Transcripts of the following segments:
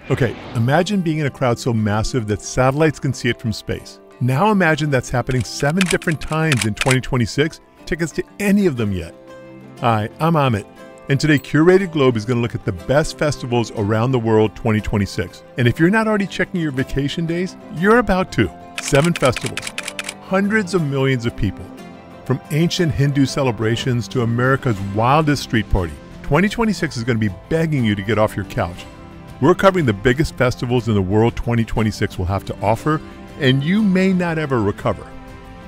Okay, imagine being in a crowd so massive that satellites can see it from space. Now imagine that's happening 7 different times in 2026. Tickets to any of them yet. Hi, I'm Amit, and today Curated Globe is going to look at the best festivals around the world 2026. And if you're not already checking your vacation days, you're about to. 7 festivals, hundreds of millions of people. From ancient Hindu celebrations to America's wildest street party, 2026 is going to be begging you to get off your couch. We're covering the biggest festivals in the world 2026 will have to offer, and you may not ever recover.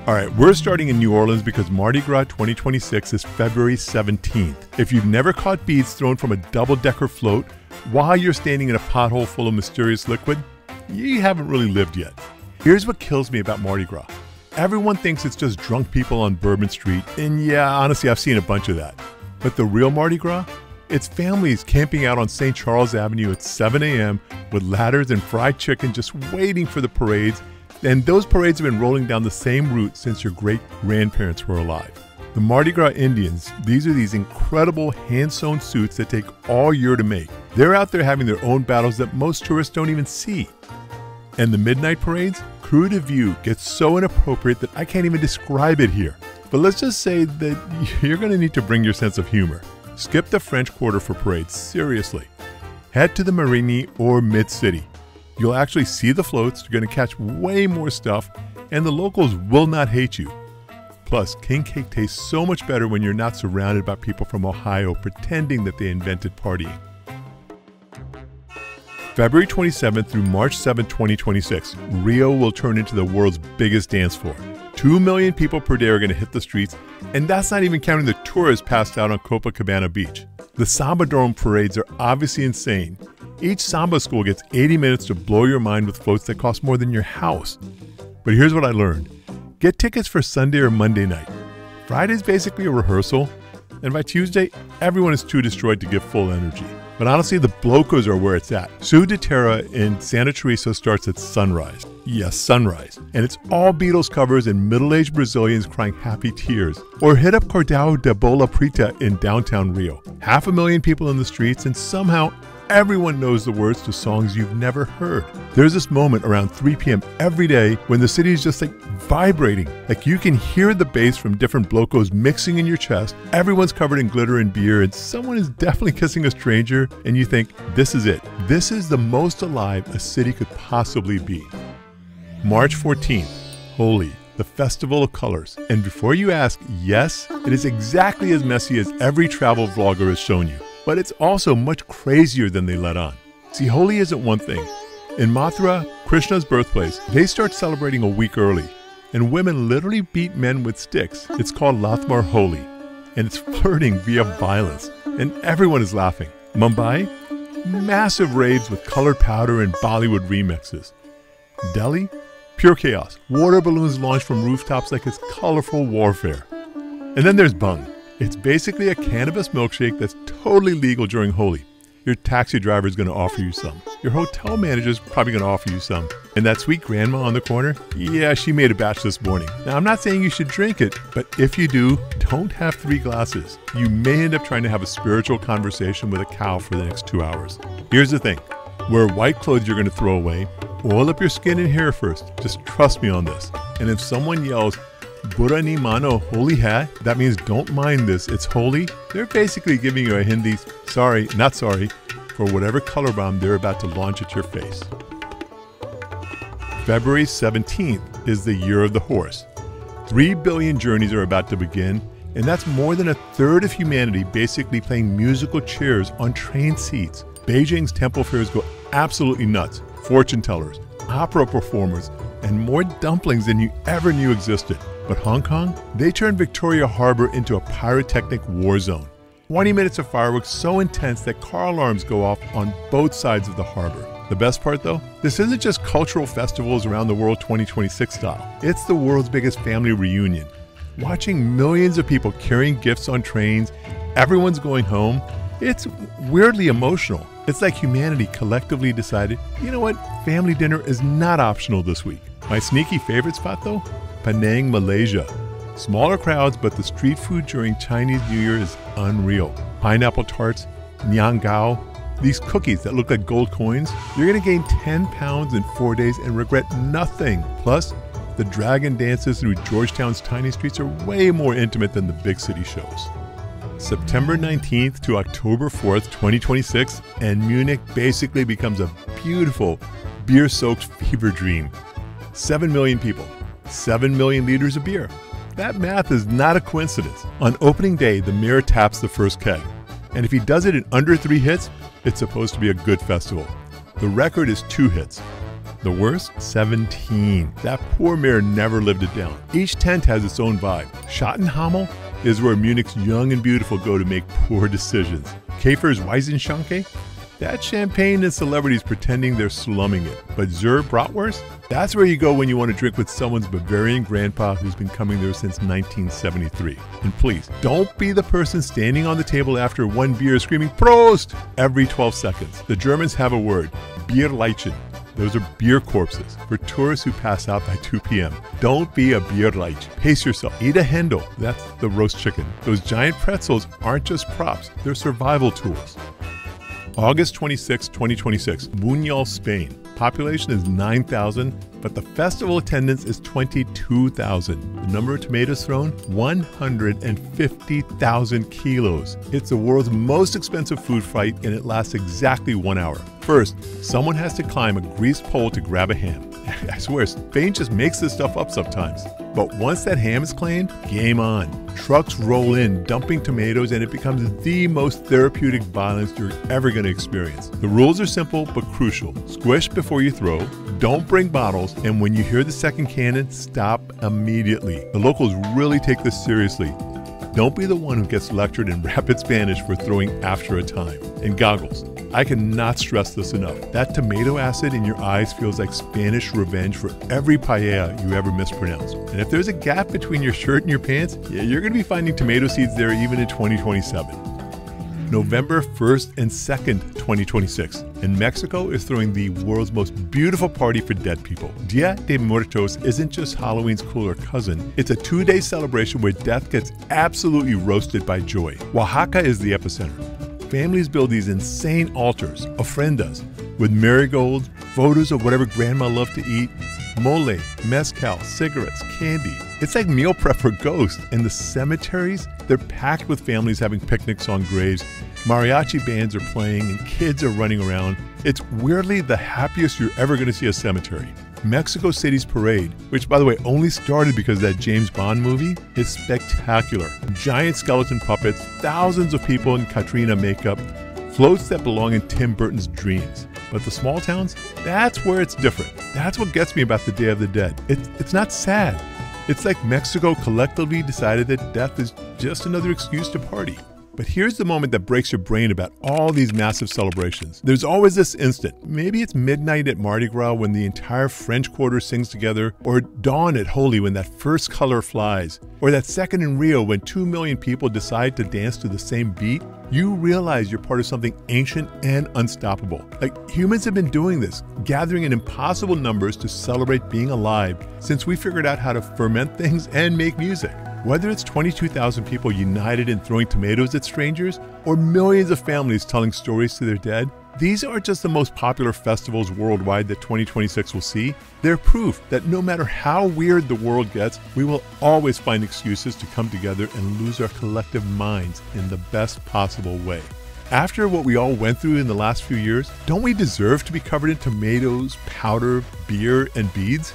All right, we're starting in New Orleans because Mardi Gras 2026 is February 17th. If you've never caught beads thrown from a double-decker float while you're standing in a pothole full of mysterious liquid, you haven't really lived yet. Here's what kills me about Mardi Gras. Everyone thinks it's just drunk people on Bourbon Street, and yeah, honestly, I've seen a bunch of that. But the real Mardi Gras? It's families camping out on St. Charles Avenue at 7 a.m. with ladders and fried chicken just waiting for the parades, and those parades have been rolling down the same route since your great-grandparents were alive. The Mardi Gras Indians, these are these incredible hand-sewn suits that take all year to make. They're out there having their own battles that most tourists don't even see. And the midnight parades? Crew to view gets so inappropriate that I can't even describe it here. But let's just say that you're going to need to bring your sense of humor. Skip the French Quarter for parades, seriously. Head to the Marigny or Mid-City. You'll actually see the floats, you're going to catch way more stuff, and the locals will not hate you. Plus, king cake tastes so much better when you're not surrounded by people from Ohio pretending that they invented partying. February 27th through March 7th, 2026, Rio will turn into the world's biggest dance floor. 2 million people per day are going to hit the streets, and that's not even counting the tourists passed out on Copacabana Beach. The Samba Dome parades are obviously insane. Each Samba school gets 80 minutes to blow your mind with floats that cost more than your house. But here's what I learned. Get tickets for Sunday or Monday night. Friday's basically a rehearsal, and by Tuesday, everyone is too destroyed to give full energy. But honestly, the Blocos are where it's at. Sue de Terra in Santa Teresa starts at sunrise. Yes, sunrise. And it's all Beatles covers and middle-aged Brazilians crying happy tears. Or hit up Cordão de Bola Preta in downtown Rio. 500,000 people in the streets, and somehow everyone knows the words to songs you've never heard. There's this moment around 3 p.m. every day when the city is just like vibrating. Like you can hear the bass from different Blocos mixing in your chest. Everyone's covered in glitter and beer, and someone is definitely kissing a stranger, and you think, this is it. This is the most alive a city could possibly be. March 14th, Holi, the Festival of Colors. And before you ask, yes, it is exactly as messy as every travel vlogger has shown you. But it's also much crazier than they let on. See, Holi isn't one thing. In Mathura, Krishna's birthplace, they start celebrating a week early, and women literally beat men with sticks. It's called Lathmar Holi, and it's flirting via violence, and everyone is laughing. Mumbai, massive raves with colored powder and Bollywood remixes. Delhi, pure chaos. Water balloons launched from rooftops like it's colorful warfare. And then there's Bhang. It's basically a cannabis milkshake that's totally legal during Holi. Your taxi driver is going to offer you some. Your hotel manager is probably going to offer you some. And that sweet grandma on the corner? Yeah, she made a batch this morning. Now, I'm not saying you should drink it, but if you do, don't have 3 glasses. You may end up trying to have a spiritual conversation with a cow for the next 2 hours. Here's the thing. Wear white clothes you're going to throw away. Oil up your skin and hair first. Just trust me on this. And if someone yells, Bura ni mano holi hai, that means don't mind this, it's holy. They're basically giving you a Hindi sorry, not sorry, for whatever color bomb they're about to launch at your face. February 17th is the year of the horse. 3 billion journeys are about to begin, and that's more than a third of humanity basically playing musical chairs on train seats. Beijing's temple fairs go absolutely nuts. Fortune tellers, opera performers, and more dumplings than you ever knew existed. But Hong Kong, they turned Victoria Harbor into a pyrotechnic war zone. 20 minutes of fireworks so intense that car alarms go off on both sides of the harbor. The best part though, this isn't just cultural festivals around the world 2026 style. It's the world's biggest family reunion. Watching millions of people carrying gifts on trains, everyone's going home, It's weirdly emotional. It's like humanity collectively decided, you know what, family dinner is not optional this week. My sneaky favorite spot though? Penang, Malaysia. Smaller crowds, but the street food during Chinese New Year is unreal. Pineapple tarts, niang gao, these cookies that look like gold coins. You're gonna gain 10 pounds in 4 days and regret nothing. Plus, the dragon dances through Georgetown's tiny streets are way more intimate than the big city shows. September 19th to October 4th, 2026, and Munich basically becomes a beautiful, beer-soaked fever dream. 7 million people, 7 million liters of beer. That math is not a coincidence. On opening day, the mayor taps the first keg. And if he does it in under 3 hits, it's supposed to be a good festival. The record is 2 hits. The worst? 17. That poor mayor never lived it down. Each tent has its own vibe. Schottenhamel is where Munich's young and beautiful go to make poor decisions. Käfer's Weizenschanke? That's champagne and celebrities pretending they're slumming it. But Zur Bratwurst? That's where you go when you want to drink with someone's Bavarian grandpa who's been coming there since 1973. And please, don't be the person standing on the table after 1 beer screaming Prost every 12 seconds. The Germans have a word, Bierleichen. Those are beer corpses for tourists who pass out by 2 p.m. Don't be a Bierleich. Pace yourself. Eat a Händel. That's the roast chicken. Those giant pretzels aren't just props. They're survival tools. August 26, 2026, Buñol, Spain. Population is 9,000, but the festival attendance is 22,000. The number of tomatoes thrown? 150,000 kilos. It's the world's most expensive food fight, and it lasts exactly 1 hour. First, someone has to climb a greased pole to grab a ham. I swear, Spain just makes this stuff up sometimes. But once that ham is claimed, game on. Trucks roll in, dumping tomatoes, and it becomes the most therapeutic violence you're ever going to experience. The rules are simple but crucial. Squish before you throw, don't bring bottles, and when you hear the second cannon, stop immediately. The locals really take this seriously. Don't be the one who gets lectured in rapid Spanish for throwing after a time. And goggles. I cannot stress this enough. That tomato acid in your eyes feels like Spanish revenge for every paella you ever mispronounced. And if there's a gap between your shirt and your pants, yeah, you're going to be finding tomato seeds there even in 2027. November 1st and 2nd, 2026, and Mexico is throwing the world's most beautiful party for dead people. Dia de Muertos isn't just Halloween's cooler cousin, it's a 2-day celebration where death gets absolutely roasted by joy. Oaxaca is the epicenter. Families build these insane altars, ofrendas, with marigolds, photos of whatever grandma loved to eat, mole, mezcal, cigarettes, candy. It's like meal prep for ghosts. And the cemeteries, they're packed with families having picnics on graves. Mariachi bands are playing and kids are running around. It's weirdly the happiest you're ever going to see a cemetery. Mexico City's parade, which by the way only started because of that James Bond movie, is spectacular. Giant skeleton puppets, thousands of people in Katrina makeup, floats that belong in Tim Burton's dreams. But the small towns, that's where it's different. That's what gets me about the Day of the Dead. It's not sad. It's like Mexico collectively decided that death is just another excuse to party. But here's the moment that breaks your brain about all these massive celebrations. There's always this instant. Maybe it's midnight at Mardi Gras when the entire French Quarter sings together, or dawn at Holi when that first color flies, or that second in Rio when 2 million people decide to dance to the same beat. You realize you're part of something ancient and unstoppable. Like, humans have been doing this, gathering in impossible numbers to celebrate being alive since we figured out how to ferment things and make music. Whether it's 22,000 people united in throwing tomatoes at strangers, or millions of families telling stories to their dead, these aren't just the most popular festivals worldwide that 2026 will see. They're proof that no matter how weird the world gets, we will always find excuses to come together and lose our collective minds in the best possible way. After what we all went through in the last few years, don't we deserve to be covered in tomatoes, powder, beer, and beads?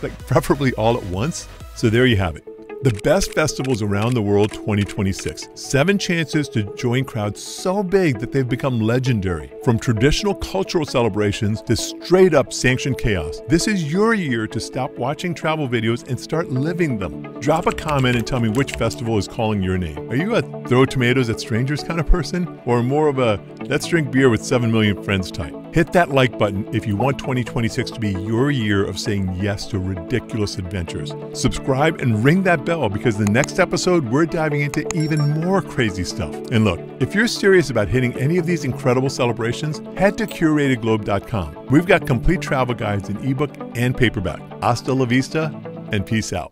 Like, preferably all at once? So there you have it. The best festivals around the world 2026. 7 chances to join crowds so big that they've become legendary. From traditional cultural celebrations to straight up sanctioned chaos. This is your year to stop watching travel videos and start living them. Drop a comment and tell me which festival is calling your name. Are you a throw tomatoes at strangers kind of person? Or more of a let's drink beer with 7 million friends type? Hit that like button if you want 2026 to be your year of saying yes to ridiculous adventures. Subscribe and ring that bell because the next episode we're diving into even more crazy stuff. And look, if you're serious about hitting any of these incredible celebrations, head to curatedglobe.com. We've got complete travel guides in ebook and paperback. Hasta la vista and peace out.